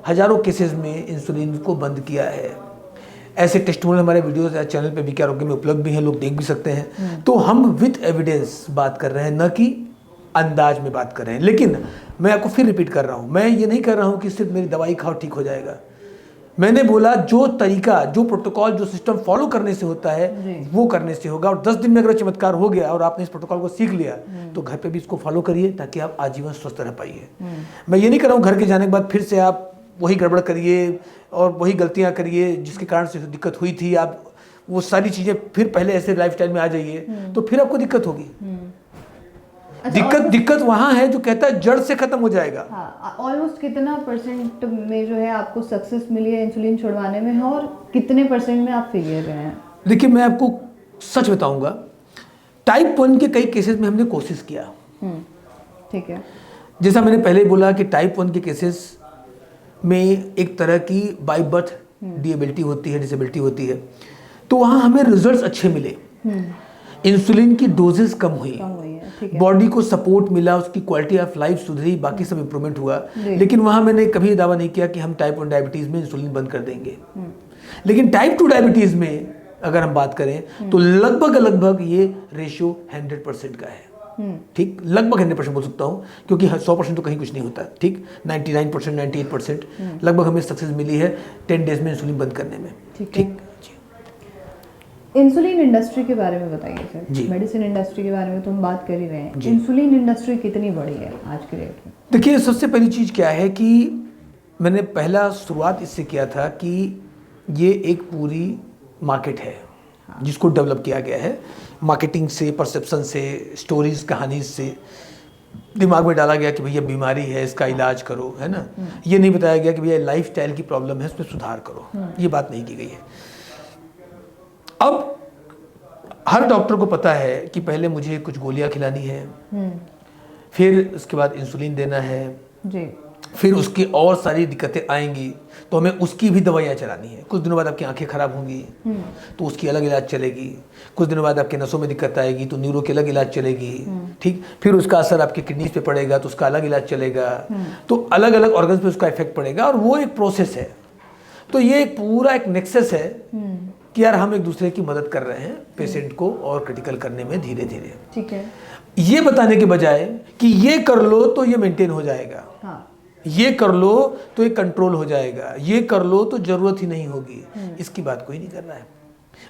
हजारों केसेस में इंसुलिन को बंद किया है। ऐसे टेस्टिमोनियल हमारे वीडियोस या चैनल पे वीके आरोग्य में उपलब्ध भी हैं, लोग देख भी सकते हैं। तो हम विथ एविडेंस बात कर रहे हैं, न कि अंदाज में बात कर रहे हैं। लेकिन मैं आपको फिर रिपीट कर रहा हूँ, मैं ये नहीं कर रहा हूँ कि सिर्फ मेरी दवाई खाओ ठीक हो जाएगा। मैंने बोला जो तरीका, जो प्रोटोकॉल, जो सिस्टम फॉलो करने से होता है वो करने से होगा। और 10 दिन में अगर चमत्कार हो गया और आपने इस प्रोटोकॉल को सीख लिया तो घर पे भी इसको फॉलो करिए, ताकि आप आजीवन स्वस्थ रह पाइए। मैं ये नहीं कर रहा हूँ घर के जाने के बाद फिर से आप वही गड़बड़ करिए और वही गलतियां करिए जिसके कारण से दिक्कत हुई थी, आप वो सारी चीज़ें फिर पहले ऐसे लाइफस्टाइल में आ जाइए तो फिर आपको दिक्कत होगी। अच्छा, दिक्कत वहाँ है जो कहता है जड़ से खत्म हो जाएगा। हाँ, ऑलमोस्ट कितना % में जो है आपको सक्सेस मिली है इंसुलिन छुड़वाने में है, और कितने % में आप फेलियर रहे हैं? देखिए, मैं आपको सच बताऊंगा, टाइप 1 के कई केसेस में हमने कोशिश किया। ठीक है। जैसा मैंने पहले बोला कि टाइप 1 के केसेस में एक तरह की बाय बर्थ डिसेबिलिटी होती है, तो वहाँ हमें रिजल्ट्स अच्छे मिले। इंसुलिन की डोजेस कम हुई, बॉडी को सपोर्ट मिला, उसकी क्वालिटी ऑफ लाइफ सुधरी, बाकी सब इंप्रूवमेंट हुआ। लेकिन वहाँ मैंने कभी दावा नहीं किया कि हम टाइप 1 डायबिटीज़ में इंसुलिन बंद कर देंगे। लेकिन टाइप 2 डायबिटीज़ में अगर हम बात करें तो लगभग ये रेशियो 100% का है। ठीक, लगभग 100% बोल सकता हूँ, क्योंकि 100% तो कहीं कुछ नहीं होता। ठीक, 99%, 98% लगभग हमें सक्सेस मिली है 10 डेज में इंसुलिन बंद करने में। ठीक। इंसुलिन इंडस्ट्री के बारे में बताइए सर। जी। मेडिसिन इंडस्ट्री के बारे में तो हम बात कर ही रहे हैं, इंसुलिन इंडस्ट्री कितनी बड़ी है आज के डेट में? देखिए, सबसे पहली चीज़ क्या है कि मैंने पहला शुरुआत इससे किया था कि ये एक पूरी मार्केट है जिसको डेवलप किया गया है। मार्केटिंग से, परसेप्शन से, स्टोरीज, कहानी से दिमाग में डाला गया कि भैया बीमारी है, इसका इलाज करो, है ना। ये नहीं बताया गया कि भैया लाइफस्टाइल की प्रॉब्लम है, उसमें सुधार करो। ये बात नहीं की गई है। अब हर डॉक्टर को पता है कि पहले मुझे कुछ गोलियां खिलानी है, फिर उसके बाद इंसुलिन देना है जी, फिर उसकी और सारी दिक्कतें आएंगी तो हमें उसकी भी दवाइयाँ चलानी है। कुछ दिनों बाद आपकी आंखें खराब होंगी तो उसकी अलग इलाज चलेगी। कुछ दिनों बाद आपके नसों में दिक्कत आएगी तो न्यूरो की अलग इलाज चलेगी। ठीक, फिर उसका असर आपके किडनीज पे पड़ेगा तो उसका अलग इलाज चलेगा। तो अलग अलग ऑर्गन्स पे उसका इफेक्ट पड़ेगा और वो एक प्रोसेस है। तो ये एक पूरा एक नेक्सस है कि यार हम एक दूसरे की मदद कर रहे हैं पेशेंट को और क्रिटिकल करने में धीरे धीरे। ठीक है, ये बताने के बजाय कि ये कर लो तो ये मेंटेन हो जाएगा, ये कर लो तो ये कंट्रोल हो जाएगा, ये कर लो तो जरूरत ही नहीं होगी, इसकी बात कोई नहीं कर रहा है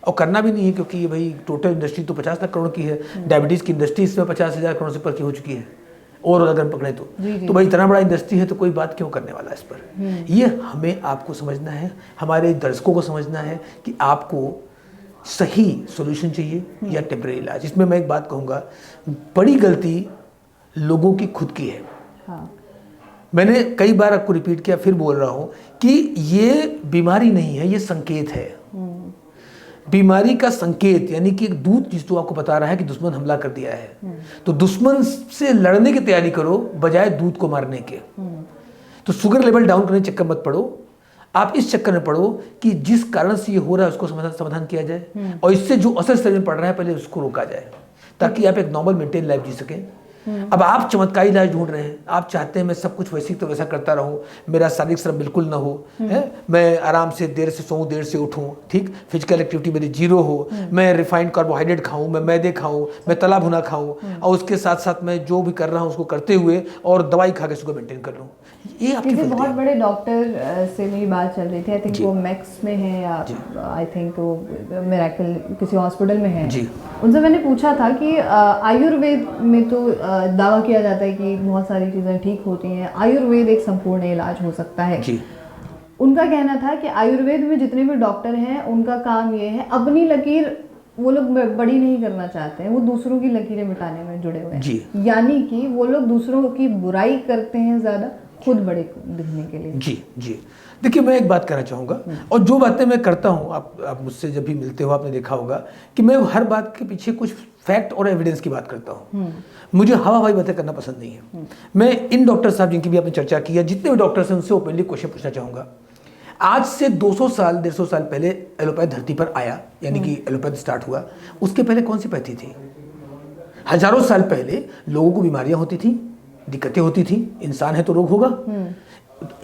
और करना भी नहीं है। क्योंकि ये भाई टोटल इंडस्ट्री तो 50 लाख करोड़ की है, डायबिटीज़ की इंडस्ट्री इसमें 50,000 करोड़ से ऊपर की हो चुकी है और अगर पकड़े तो भाई इतना बड़ा इंडस्ट्री है तो कोई बात क्यों करने वाला है इस पर। ये हमें आपको समझना है, हमारे दर्शकों को समझना है कि आपको सही सॉल्यूशन चाहिए या टेम्परेरी इलाज। इसमें मैं एक बात कहूँगा, बड़ी गलती लोगों की खुद की है। मैंने कई बार आपको रिपीट किया, फिर बोल रहा हूँ कि ये बीमारी नहीं है, ये संकेत है। बीमारी का संकेत यानी कि एक दूत जिसको आपको बता रहा है कि दुश्मन हमला कर दिया है, तो दुश्मन से लड़ने की तैयारी करो बजाय दूत को मारने के। तो शुगर लेवल डाउन करने चक्कर मत पड़ो, आप इस चक्कर में पड़ो कि जिस कारण से ये हो रहा है उसको समाधान किया जाए और इससे जो असर शरीर में पड़ रहा है पहले उसको रोका जाए ताकि आप एक नॉर्मल मेंटेन लाइफ जी सकें। अब आप चमत्कारी इलाज ढूंढ रहे हैं, आप चाहते हैं मैं सब कुछ वैसे तो वैसा करता रहूं, मेरा शारीरिक श्रम बिल्कुल ना हो, है, मैं आराम से देर से सोऊं, देर से उठूं, ठीक, फिजिकल एक्टिविटी मेरी जीरो हो, मैं रिफाइंड कार्बोहाइड्रेट खाऊं, मैं मैदे खाऊं, मैं तला भुना खाऊं और उसके साथ साथ मैं जो भी कर रहा हूं उसको करते हुए और दवाई खा के उसको मेंटेन कर लूँ। ये आपकी बहुत बड़े डॉक्टर से मेरी बात चल रही थी, आई थिंक वो मैक्स में है या आई थिंक वो मिरेकल किसी हॉस्पिटल में है जी। उनसे मैंने पूछा था कि आयुर्वेद में तो दावा किया जाता है कि बहुत सारी चीज़ें ठीक होती हैं, आयुर्वेद एक संपूर्ण इलाज हो सकता है जी। उनका कहना था कि आयुर्वेद में जितने भी डॉक्टर हैं उनका काम ये है, अपनी लकीर वो लोग बड़ी नहीं करना चाहते हैं, वो दूसरों की लकीरें मिटाने में जुड़े हुए हैं। यानी कि वो लोग दूसरों की बुराई करते हैं ज़्यादा, खुद बड़े दिखने के लिए। जी जी। देखिए मैं एक बात कहना चाहूँगा, और जो बातें मैं करता हूँ, आप मुझसे जब भी मिलते हो आपने देखा होगा कि मैं हर बात के पीछे कुछ फैक्ट और एविडेंस की बात करता हूँ। मुझे हवा हवाई बातें करना पसंद नहीं है। मैं इन डॉक्टर साहब जिनकी भी आपने चर्चा की है, जितने भी डॉक्टर्स हैं उनसे ओपनली क्वेश्चन पूछना चाहूँगा। आज से 200 साल 150 साल पहले एलोपैथ धरती पर आया, यानी कि एलोपैथ स्टार्ट हुआ, उसके पहले कौन सी पैथी थी? हजारों साल पहले लोगों को बीमारियां होती थी, दिक्कतें होती थी, इंसान है तो रोग होगा,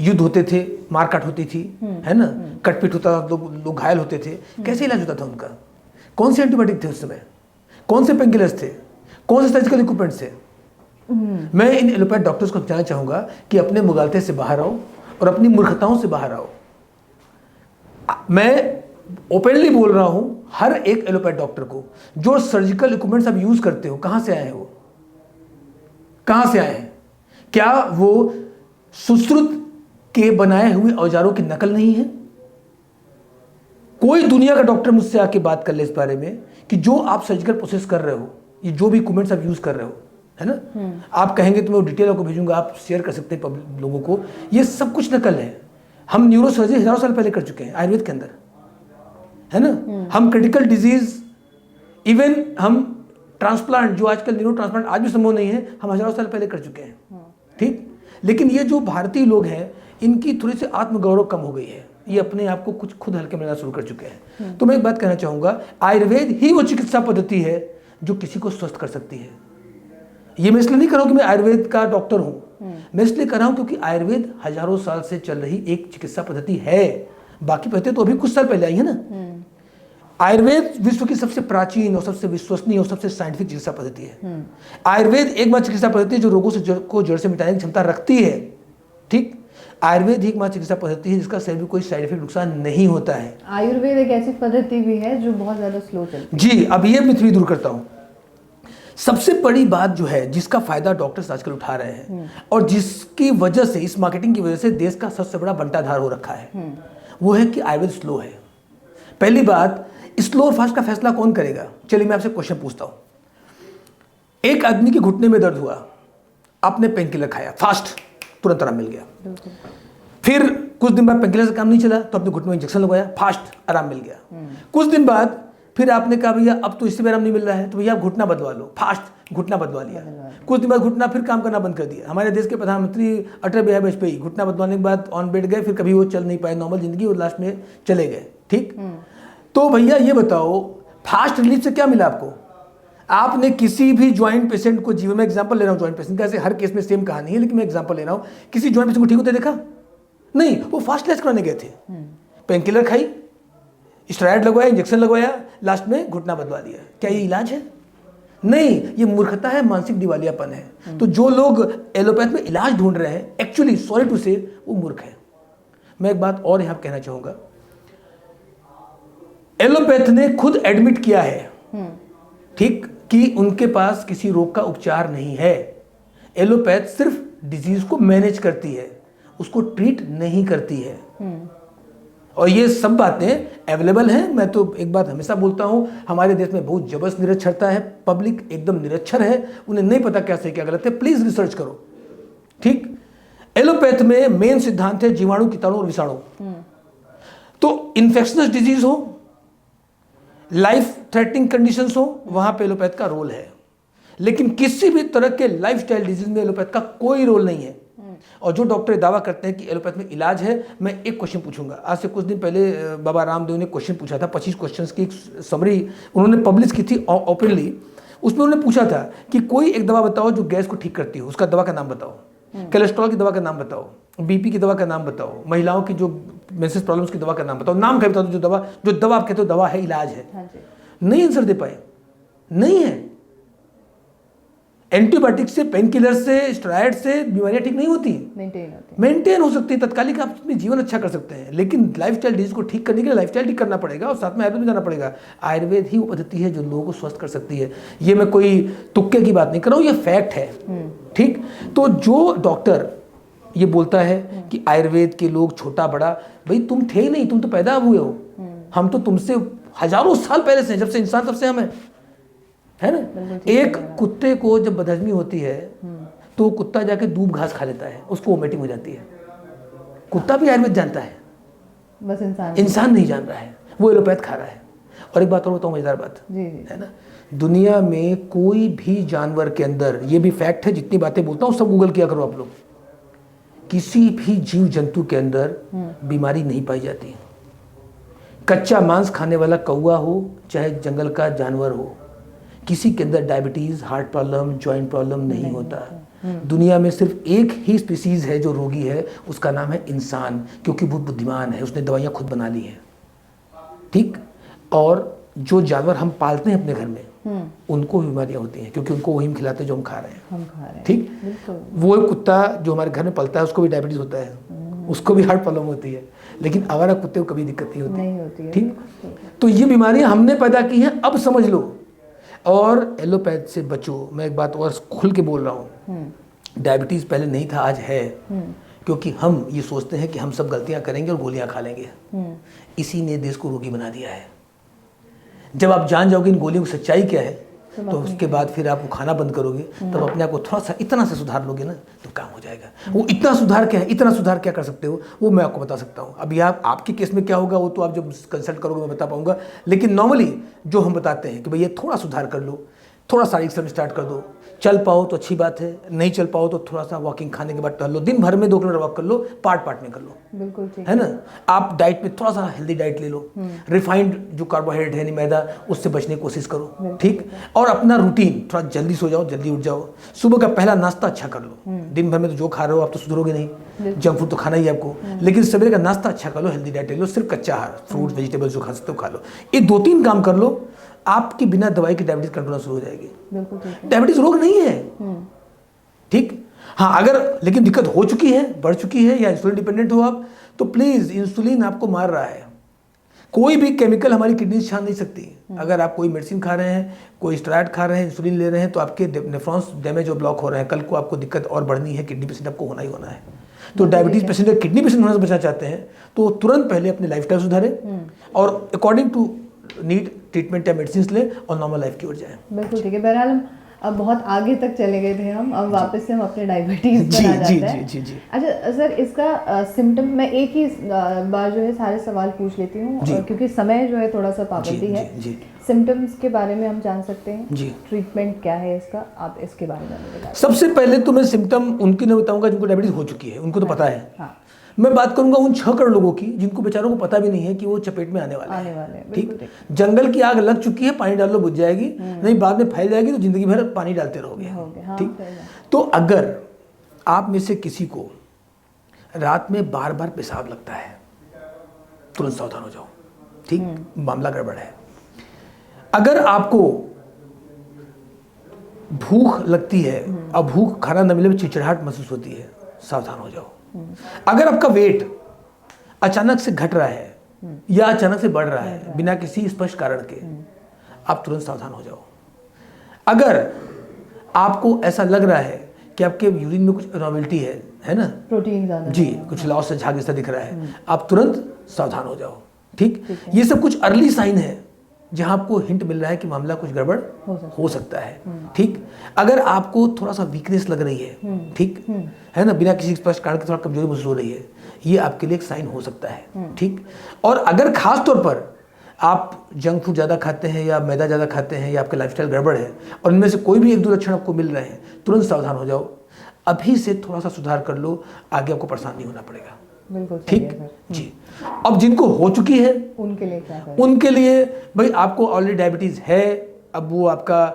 युद्ध होते थे, मारकाट होती थी, है ना, कटपीट होता था, लोग घायल होते थे, कैसे इलाज होता था उनका? कौन से एंटीबायोटिक थे उस समय? कौन से पेनकिलर्स थे? कौन से सर्जिकल इक्विपमेंट्स थे? मैं इन एलोपैथ डॉक्टर्स को बताना चाहूंगा कि अपने मुगालते से बाहर आओ और अपनी मूर्खताओं से बाहर आओ। मैं ओपनली बोल रहा हूं हर एक एलोपैथ डॉक्टर को, जो सर्जिकल इक्विपमेंट्स आप यूज करते हो, कहां से आए हैं वो? कहां से आए हैं? क्या वो सुश्रुत के बनाए हुए औजारों की नकल नहीं है? कोई दुनिया का डॉक्टर मुझसे आके बात कर ले इस बारे में कि जो आप सर्जिकल प्रोसेस कर रहे हो, ये जो भी इक्विपमेंट्स आप यूज कर रहे हो, है ना, आप कहेंगे तो मैं वो डिटेल आपको भेजूंगा, आप शेयर कर सकते हैं लोगों को, ये सब कुछ नकल है। हम न्यूरोसर्जरी हजारों साल पहले कर चुके हैं आयुर्वेद के अंदर, है ना। हम क्रिटिकल डिजीज, इवन हम ट्रांसप्लांट, जो आजकल न्यूरो ट्रांसप्लांट आज भी संभव नहीं है, हम हजारों साल पहले कर चुके हैं, ठीक। लेकिन ये जो भारतीय लोग हैं, इनकी थोड़ी सी आत्मगौरव कम हो गई है, ये अपने आप को कुछ खुद हल्के में लेना शुरू कर चुके हैं। तो मैं एक बात कहना चाहूंगा, आयुर्वेद ही वो चिकित्सा पद्धति है जो किसी को स्वस्थ कर सकती है। ये मैं इसलिए नहीं कर रहा हूं कि मैं आयुर्वेद का डॉक्टर हूं, मैं इसलिए कर रहा हूं क्योंकि आयुर्वेद हजारों साल से चल रही एक चिकित्सा पद्धति है। बाकी पद्धति तो अभी कुछ साल पहले आई है ना। आयुर्वेद विश्व की सबसे प्राचीन और सबसे विश्वसनीय और सबसे साइंटिफिक चिकित्सा पद्धति है। आयुर्वेद एकमात्र चिकित्सा पद्धति है जो रोगों से जड़ से मिटाने की क्षमता रखती है, ठीक। आयुर्वेद ही एकमात्र चिकित्सा पद्धति है जिसका शरीर में कोई साइड इफेक्ट नुकसान नहीं होता है। आयुर्वेद एक ऐसी पद्धति भी है जो बहुत ज्यादा स्लो चलती है। जी, अब ये मिथ भी दूर करता हूं। सबसे बड़ी बात जो है, जिसका फायदा डॉक्टर्स आजकल उठा रहे हैं और जिसकी वजह से, इस मार्केटिंग की वजह से देश का सबसे बड़ा बंटाधार हो रखा है, वो है कि आयुर्वेद स्लो है। पहली बात, स्लो और फास्ट का फैसला कौन करेगा? चलिए मैं आपसे क्वेश्चन पूछता हूं। एक आदमी के घुटने में दर्द हुआ, आपने पेन किलर खाया, फास्ट, तुरंत आराम मिल गया। फिर कुछ दिन बाद पेन किलर से काम नहीं चला तो अपने घुटने में इंजेक्शन लगवाया, फास्ट, आराम मिल गया। कुछ दिन बाद फिर आपने कहा भैया अब तो इससे भी आराम नहीं मिल रहा है, तो भैया आप घुटना बदलवा लो, फास्ट, घुटना बदलवा लिया। कुछ दिन बाद घुटना फिर काम करना बंद कर दिया। हमारे देश के प्रधानमंत्री अटल बिहारी वाजपेयी घुटना बदलवाने के बाद ऑन बेड गए, फिर कभी वो चल नहीं पाए नॉर्मल जिंदगी, और लास्ट में चले गए, ठीक। तो भैया ये बताओ, फास्ट रिलीफ से क्या मिला आपको? आपने किसी भी ज्वाइंट पेशेंट को, जीवन में एग्जांपल ले रहा हूं ज्वाइंट पेशेंट का, ऐसे हर केस में सेम कहानी है, लेकिन मैं एग्जांपल ले रहा हूं, किसी ज्वाइंट पेशेंट को ठीक होते देखा? नहीं, वो फास्ट इलाज कराने गए थे, पेन किलर खाई, स्टेरॉइड लगवाया, इंजेक्शन लगवाया, लास्ट में घुटना बदलवा दिया। क्या ये इलाज है? नहीं, ये मूर्खता है, मानसिक दिवालियापन है। तो जो लोग एलोपैथ में इलाज ढूंढ रहे हैं, एक्चुअली सॉरी टू से, वो मूर्ख है। मैं एक बात और यहां कहना चाहूंगा, एलोपैथ ने खुद एडमिट किया है, ठीक, कि उनके पास किसी रोग का उपचार नहीं है। एलोपैथ सिर्फ डिजीज को मैनेज करती है, उसको ट्रीट नहीं करती है। और ये सब बातें अवेलेबल हैं। मैं तो एक बात हमेशा बोलता हूं, हमारे देश में बहुत जबरदस्त निरक्षरता है, पब्लिक एकदम निरक्षर है, उन्हें नहीं पता क्या सही क्या गलत है। प्लीज रिसर्च करो, ठीक। एलोपैथ में मेन सिद्धांत है जीवाणु, कीटाणु और विषाणु। तो इन्फेक्शनस डिजीज हो, लाइफ थ्रेटनिंग कंडीशंस हो, वहां पे एलोपैथ का रोल है। लेकिन किसी भी तरह के लाइफस्टाइल डिजीज में एलोपैथ का कोई रोल नहीं है। और जो डॉक्टर दावा करते हैं कि एलोपैथ में इलाज है, मैं एक क्वेश्चन पूछूंगा। आज से कुछ दिन पहले बाबा रामदेव ने क्वेश्चन पूछा था, 25 क्वेश्चंस की एक समरी उन्होंने पब्लिश की थी ओपनली। उसमें उन्होंने पूछा था कि कोई एक दवा बताओ जो गैस को ठीक करती हो, उसका दवा का नाम बताओ। कोलेस्ट्रॉल की दवा का नाम बताओ, बीपी की दवा का नाम बताओ, महिलाओं की जो मेंसेस प्रॉब्लम्स की दवा का नाम बताओ। नाम क्या बता दो, जो दवा आप कहते हो दवा है, इलाज है। नहीं आंसर दे पाए, नहीं है। एंटीबायोटिक से, पेन किलर से, स्टेरॉइड से बीमारियां ठीक नहीं होती, मेंटेन हो सकती है, तत्कालिक आप अपनी जीवन अच्छा कर सकते हैं। लेकिन लाइफस्टाइल डिजीज को ठीक करने के लिए लाइफस्टाइल ठीक करना पड़ेगा और साथ में आयुर्वेद में जाना पड़ेगा। आयुर्वेद ही वो पद्धति है जो लोगों को स्वस्थ कर सकती है। ये मैं कोई तुक्के की बात नहीं कर रहा हूँ, ये फैक्ट है, ठीक। तो जो डॉक्टर ये बोलता है कि आयुर्वेद के लोग छोटा बड़ा, भाई तुम थे ही नहीं, तुम तो पैदा हुए हो। हम तो तुमसे हजारों साल पहले से, जब से इंसान तब से हम है ना। एक कुत्ते को जब बदहजमी होती है तो कुत्ता जाके दूब घास खा लेता है, उसको वोमिटिंग हो जाती है। कुत्ता भी आयुर्वेद जानता है, बस इंसान नहीं जान रहा है, वो एलोपैथ खा रहा है। और एक बात और बताऊँ, मजेदार बात है ना, दुनिया में कोई भी जानवर के अंदर, ये भी फैक्ट है, जितनी बातें बोलता हूँ सब गूगल किया करो आप लोग, किसी भी जीव जंतु के अंदर बीमारी नहीं पाई जाती। कच्चा मांस खाने वाला कौवा हो चाहे जंगल का जानवर हो, किसी के अंदर diabetes, heart problem, joint problem नहीं होता। दुनिया में सिर्फ एक ही स्पीसीज है जो रोगी है, उसका नाम है इंसान, क्योंकि वो बुद्धिमान है, उसने दवाइयाँ खुद बना ली हैं। ठीक। और जो जानवर हम पालते हैं अपने घर में, उनको बीमारियां होती हैं, क्योंकि उनको वही हम खिलाते हैं जो हम खा रहे हैं। ठीक। वो कुत्ता जो हमारे घर में पलता है उसको भी डायबिटीज होता है, उसको भी हार्ट प्रॉब्लम होती है, लेकिन आवारा कुत्ते को कभी दिक्कत नहीं होती। ठीक। तो ये बीमारियां हमने पैदा की हैं, अब समझ लो। और एलोपैथ से बचो। मैं एक बात और खुल के बोल रहा हूँ, डायबिटीज पहले नहीं था, आज है, क्योंकि हम ये सोचते हैं कि हम सब गलतियां करेंगे और गोलियां खा लेंगे। इसी ने देश को रोगी बना दिया है। जब आप जान जाओगे इन गोलियों की सच्चाई क्या है, तो उसके बाद फिर आप वो खाना बंद करोगे, तब अपने आप को थोड़ा सा इतना से सुधार लोगे ना, तो काम हो जाएगा। वो इतना सुधार क्या है, इतना सुधार क्या कर सकते हो, वो मैं आपको बता सकता हूँ। अभी आपके केस में क्या होगा वो तो आप जब कंसल्ट करोगे मैं बता पाऊंगा, लेकिन नॉर्मली जो हम बताते हैं कि भाई ये थोड़ा सुधार कर लो, थोड़ा शारीरिक श्रम स्टार्ट कर दो, चल पाओ तो अच्छी बात है, नहीं चल पाओ तो थोड़ा सा वॉकिंग, खाने के बाद टहल लो, दिन भर में 2 किलोमीटर वॉक कर लो, पार्ट में कर लो, बिल्कुल ठीक है ना। आप डाइट में थोड़ा सा हेल्दी डाइट ले लो, रिफाइंड जो कार्बोहाइड्रेट है, नहीं मैदा, उससे बचने की कोशिश करो। ठीक। और अपना रूटीन, थोड़ा जल्दी सो जाओ, जल्दी उठ जाओ, सुबह का पहला नाश्ता अच्छा कर लो। दिन भर में तो जो खा रहे हो आप तो सुधरोगे नहीं, जंक फूड तो खाना ही है आपको, लेकिन सवेरे का नाश्ता अच्छा कर लो, हेल्दी डाइट ले लो, सिर्फ कच्चा आहार, फ्रूट वेजिटेबल्स जो खा सकते हो खा लो। ये 2-3 काम कर लो, आपकी बिना दवाई की डायबिटीज कंट्रोल शुरू हो जाएगी। डायबिटीज रोग नहीं है। ठीक। हाँ, अगर लेकिन दिक्कत हो चुकी है, बढ़ चुकी है, या इंसुलिन डिपेंडेंट हो आप, तो प्लीज, इंसुलिन आपको मार रहा है। कोई भी केमिकल हमारी किडनी छान नहीं सकती। अगर आप कोई मेडिसिन खा रहे हैं, कोई स्टेरॉइड खा रहे हैं, इंसुलिन ले रहे हैं, तो आपके नेफ्रॉन्स डैमेज और ब्लॉक हो रहे हैं, कल को आपको दिक्कत और बढ़नी है, किडनी पेशेंट आपको होना ही होना है। तो डायबिटीज पेशेंट अगर किडनी पेशेंट होने से बचना चाहते हैं तो तुरंत पहले अपनी लाइफस्टाइल सुधारें और अकॉर्डिंग टू नीड ट्रीटमेंट या मेडिसिन ले और नॉर्मल लाइफ की ओर जाएं। बिल्कुल ठीक है। बहरहाल हम अब बहुत आगे तक चले गए थे, हम अब वापस से हम अपने डायबिटीज पर आ जाते हैं। जी। अच्छा सर, इसका सिम्टम मैं एक ही बार जो है सारे सवाल पूछ लेती हूँ, क्योंकि समय जो है थोड़ा सा पाबंदी है। सिम्टम्स के बारे में हम जान सकते हैं जी, ट्रीटमेंट क्या है इसका, आप इसके बारे में बताइए। सबसे पहले तो मैं सिम्टम उनकी नहीं बताऊंगा जिनको डायबिटीज हो चुकी है, उनको तो पता है। हाँ। मैं बात करूंगा उन 6 करोड़ लोगों की जिनको बेचारों को पता भी नहीं है कि वो चपेट में आने वाले हैं। ठीक। जंगल की आग लग चुकी है, पानी डाल लो बुझ जाएगी, नहीं बाद में फैल जाएगी तो जिंदगी भर पानी डालते रहोगे। ठीक। तो अगर आप में से किसी को रात में बार बार पेशाब लगता है, तुरंत सावधान हो जाओ। ठीक। मामला गड़बड़ है। अगर आपको भूख लगती है और भूख खाना न मिले चिड़चिड़ाहट महसूस होती है, सावधान हो जाओ। अगर आपका वेट अचानक से घट रहा है या अचानक से बढ़ रहा है बिना किसी स्पष्ट कारण के, आप तुरंत सावधान हो जाओ। अगर आपको ऐसा लग रहा है कि आपके यूरिन में कुछ एब्नॉर्मलिटी है ना, प्रोटीन ज़्यादा जी, कुछ लॉस से झाग जैसा दिख रहा है, आप तुरंत सावधान हो जाओ। ठीक। ये सब कुछ अर्ली साइन है जहां आपको हिंट मिल रहा है कि मामला कुछ गड़बड़ हो सकता है। ठीक। अगर आपको थोड़ा सा वीकनेस लग रही है, ठीक है ना, बिना किसी स्पष्ट कारण के थोड़ा कमजोरी महसूस हो रही है, ये आपके लिए एक साइन हो सकता है। ठीक। और अगर खास तौर पर आप जंक फूड ज़्यादा खाते हैं या मैदा ज़्यादा खाते हैं या आपका लाइफस्टाइल गड़बड़ है और इनमें से कोई भी 1-2 लक्षण आपको मिल रहे हैं, तुरंत सावधान हो जाओ। अभी से थोड़ा सा सुधार कर लो, आगे आपको परेशान नहीं होना पड़ेगा। बिल्कुल ठीक जी। अब जिनको हो चुकी है उनके लिए क्या करें? उनके लिए भाई आपको ऑलरेडी डायबिटीज है, अब वो आपका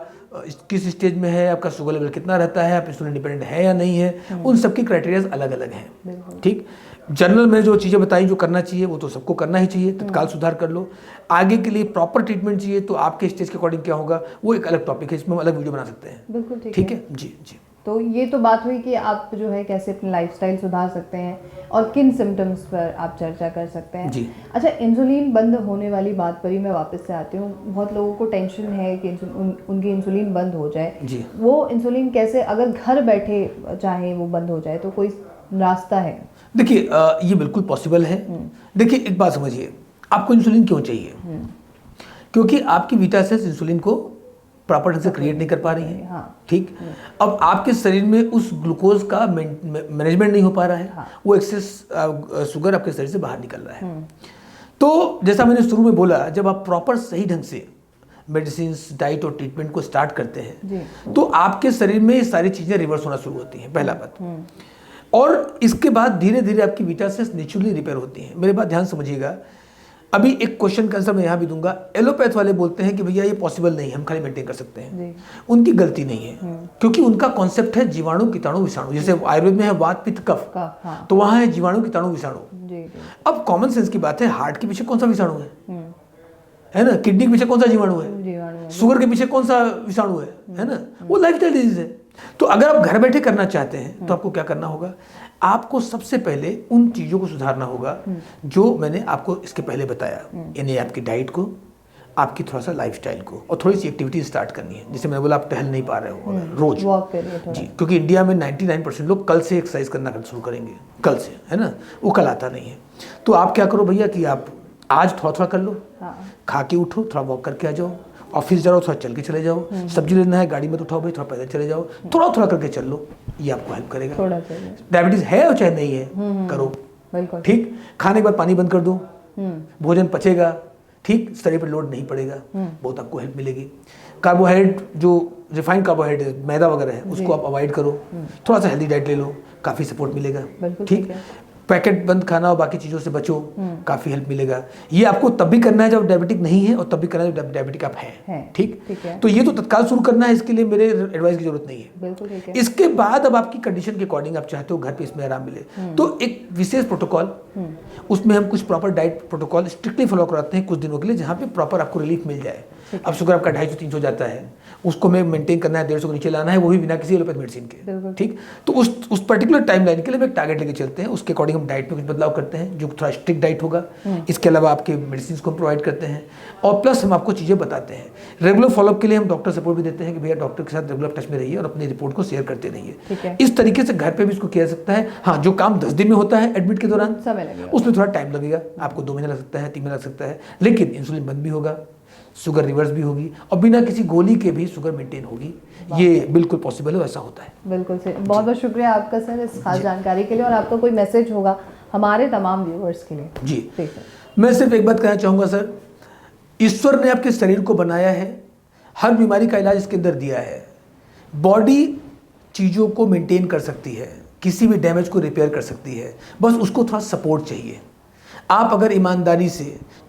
किस स्टेज में है, आपका शुगर लेवल कितना रहता है, आप इंसुलिन डिपेंडेंट है या नहीं है, उन सबकी क्राइटेरिया अलग अलग हैं। ठीक। जनरल में जो चीज़ें बताई जो करना चाहिए वो तो सबको करना ही चाहिए, तत्काल सुधार कर लो। आगे के लिए प्रॉपर ट्रीटमेंट चाहिए तो आपके स्टेज के अकॉर्डिंग क्या होगा वो एक अलग टॉपिक है, इसमें हम अलग वीडियो बना सकते हैं। बिल्कुल ठीक है जी जी। तो ये तो बात हुई कि आप जो है कैसे अपनी लाइफस्टाइल सुधार सकते हैं और किन सिम्टम्स पर आप चर्चा कर सकते हैं जी। अच्छा, इंसुलिन बंद होने वाली बात पर ही मैं वापस से आती हूँ। बहुत लोगों को टेंशन है कि उनकी इंसुलिन बंद हो जाए जी। वो इंसुलिन कैसे, अगर घर बैठे चाहे वो बंद हो जाए तो कोई रास्ता है? देखिए ये बिल्कुल पॉसिबल है। देखिए एक बात समझिए, आपको इंसुलिन क्यों चाहिए? क्योंकि आपकी बीटा सेल्स इंसुलिन को प्रॉपर ढंग से क्रिएट नहीं कर पा रही है। हाँ। ठीक, अब आपके शरीर में उस ग्लूकोज का मैनेजमेंट नहीं हो पा रहा है। हाँ। वो एक्सेस शुगर आपके शरीर से बाहर निकल रहा है। तो जैसा मैंने शुरू में बोला, जब आप प्रॉपर सही ढंग से मेडिसिन, डाइट और ट्रीटमेंट को स्टार्ट करते हैं तो आपके शरीर में ये सारी चीज़ें रिवर्स होना शुरू होती हैं, पहला बात। और इसके बाद धीरे धीरे आपकी बीटा सेल्स नेचुरली रिपेयर होती हैं। मेरे बात ध्यान समझिएगा, अभी एक क्वेश्चन का आंसर मैं यहाँ भी दूंगा। एलोपैथ वाले बोलते हैं कि भैया ये पॉसिबल नहीं है, हम खाली मेंटेन कर सकते हैं। उनकी गलती नहीं है, क्योंकि उनका कॉन्सेप्ट है जीवाणु, कीटाणु, विषाणु। जैसे आयुर्वेद में है वात, पित्त, कफ, हाँ। तो वहाँ है जीवाणु, कीटाणु, विषाणु। अब कॉमन सेंस की बात है, हार्ट के पीछे कौन सा विषाणु है ना? किडनी के पीछे कौन सा जीवाणु है? शुगर के पीछे कौन सा विषाणु है ना? वो लाइफस्टाइल डिजीज है। तो अगर आप घर बैठे करना चाहते हैं तो आपको क्या करना होगा? आपको सबसे पहले उन चीज़ों को सुधारना होगा जो मैंने आपको इसके पहले बताया, यानी आपकी डाइट को, आपकी थोड़ा सा लाइफस्टाइल को, और थोड़ी सी एक्टिविटी स्टार्ट करनी है। जैसे मैंने बोला, आप टहल नहीं पा रहे हो रोज, वॉक करिए थोड़ा। जी, क्योंकि इंडिया में 99% लोग कल से एक्सरसाइज करना शुरू करेंगे, कल से, है ना? वो कल आता नहीं है। तो आप क्या करो भैया कि आप आज थोड़ा थोड़ा कर लो। खा के उठो, थोड़ा वॉक करके आ जाओ। ऑफिस जाओ, थोड़ा चल के चले जाओ। सब्जी लेना है, गाड़ी में तो उठाओ भाई, थोड़ा पैदल चले जाओ, थोड़ा थोड़ा करके चल लो। ये आपको हेल्प करेगा। थोड़ा डायबिटीज है और चाहे नहीं है, करो। बिल्कुल ठीक, खाने के बाद पानी बंद कर दो, भोजन पचेगा। ठीक, शरीर पर लोड नहीं पड़ेगा, बहुत आपको हेल्प मिलेगी। कार्बोहाइड्रेट, जो रिफाइंड कार्बोहाइड्रेट, मैदा वगैरह है, उसको आप अवॉइड करो। थोड़ा सा हेल्दी डाइट ले लो, काफ़ी सपोर्ट मिलेगा। ठीक, पैकेट बंद खाना और बाकी चीज़ों से बचो, काफ़ी हेल्प मिलेगा। ये आपको तब भी करना है जब डायबिटिक नहीं है, और तब भी करना है जब डायबिटिक आप हैं। ठीक है? तो ये तो तत्काल शुरू करना है, इसके लिए मेरे एडवाइस की जरूरत नहीं है। बिल्कुल ठीक है। इसके बाद अब आपकी कंडीशन के अकॉर्डिंग आप चाहते हो घर पे इसमें आराम मिले, तो एक विशेष प्रोटोकॉल, उसमें हम कुछ proper diet protocol strictly follow कराते हैं कुछ दिनों के लिए, जहाँ पे प्रॉपर आपको रिलीफ मिल जाए। अब शुगर आपका 250-300 जाता है, उसको मैं मेंटेन करना है, 150 को नीचे लाना है, वो भी बिना किसी एलोपैथ मेडिसिन के। ठीक, तो उस पर्टिकुलर टाइम लाइन के लिए एक टारगेट लेके चलते हैं। उसके अकॉर्डिंग हम डाइट में कुछ बदलाव करते हैं, जो थोड़ा स्ट्रिक्ट डाइट होगा। इसके अलावा आपके मेडिसिन को हम प्रोवाइड करते हैं, और प्लस हम आपको चीज़ें बताते हैं। रेगुलर फॉलोअप के लिए हम डॉक्टर सपोर्ट भी देते हैं कि भैया डॉक्टर के साथ रेगुलर टच में रहिए और अपनी रिपोर्ट को शेयर करते रहिए। इस तरीके से घर पे भी इसको किया जा सकता है। हाँ, जो काम 10 दिन में होता है एडमिट के दौरान, समय लगेगा, उसमें थोड़ा टाइम लगेगा, आपको 2 महीने लग सकता है, 3 महीने लग सकता है, लेकिन इंसुलिन बंद भी होगा, शुगर रिवर्स भी होगी, और बिना किसी गोली के भी शुगर मेंटेन होगी। ये बिल्कुल पॉसिबल है, ऐसा होता है। बिल्कुल सही। बहुत बहुत शुक्रिया आपका सर इस खास जानकारी के लिए। और आपका कोई मैसेज होगा हमारे तमाम व्यूअर्स के लिए? जी, मैं सिर्फ एक बात कहना चाहूँगा सर, ईश्वर ने आपके शरीर को बनाया है, हर बीमारी का इलाज इसके अंदर दिया है। बॉडी चीज़ों को मेंटेन कर सकती है, किसी भी डैमेज को रिपेयर कर सकती है, बस उसको थोड़ा सपोर्ट चाहिए। आप अगर ईमानदारी से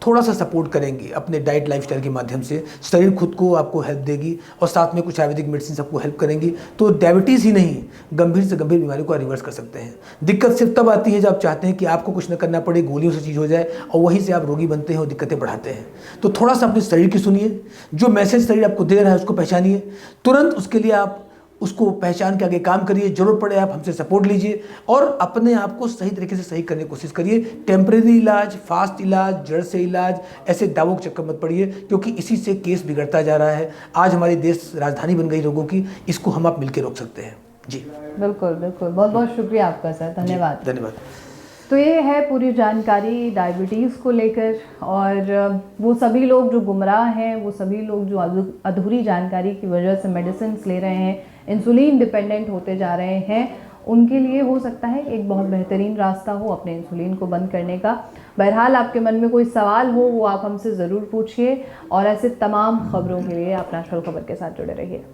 थोड़ा सा सपोर्ट करेंगे अपने डाइट लाइफस्टाइल के माध्यम से, शरीर खुद को आपको हेल्प देगी, और साथ में कुछ आयुर्वेदिक मेडिसिन आपको हेल्प करेंगी, तो डायबिटीज़ ही नहीं, गंभीर से गंभीर बीमारी को रिवर्स कर सकते हैं। दिक्कत सिर्फ तब आती है जब आप चाहते हैं कि आपको कुछ न करना पड़े, गोलियों से चीज़ हो जाए, और वहीं से आप रोगी बनते हैं और दिक्कतें बढ़ाते हैं। तो थोड़ा सा अपने शरीर की सुनिए, जो मैसेज शरीर आपको दे रहा है उसको पहचानिए, तुरंत उसके लिए आप उसको पहचान के आगे काम करिए। जरूरत पड़े आप हमसे सपोर्ट लीजिए, और अपने आप को सही तरीके से सही करने की कोशिश करिए। टेम्परेरी इलाज, फास्ट इलाज, जड़ से इलाज, ऐसे दावों के चक्कर मत पड़िए, क्योंकि इसी से केस बिगड़ता जा रहा है। आज हमारी देश राजधानी बन गई रोगों की, इसको हम आप मिलकर रोक सकते हैं। जी बिल्कुल बिल्कुल, बहुत बहुत शुक्रिया आपका सर, धन्यवाद। धन्यवाद। तो ये है पूरी जानकारी डायबिटीज़ को लेकर, और वो सभी लोग जो गुमराह हैं, वो सभी लोग जो अधूरी जानकारी की वजह से मेडिसिन ले रहे हैं, इंसुलिन डिपेंडेंट होते जा रहे हैं, उनके लिए हो सकता है एक बहुत बेहतरीन रास्ता हो अपने इंसुलिन को बंद करने का। बहरहाल आपके मन में कोई सवाल हो वो आप हमसे ज़रूर पूछिए, और ऐसे तमाम खबरों के लिए आप नेशनल खबर के साथ जुड़े रहिए।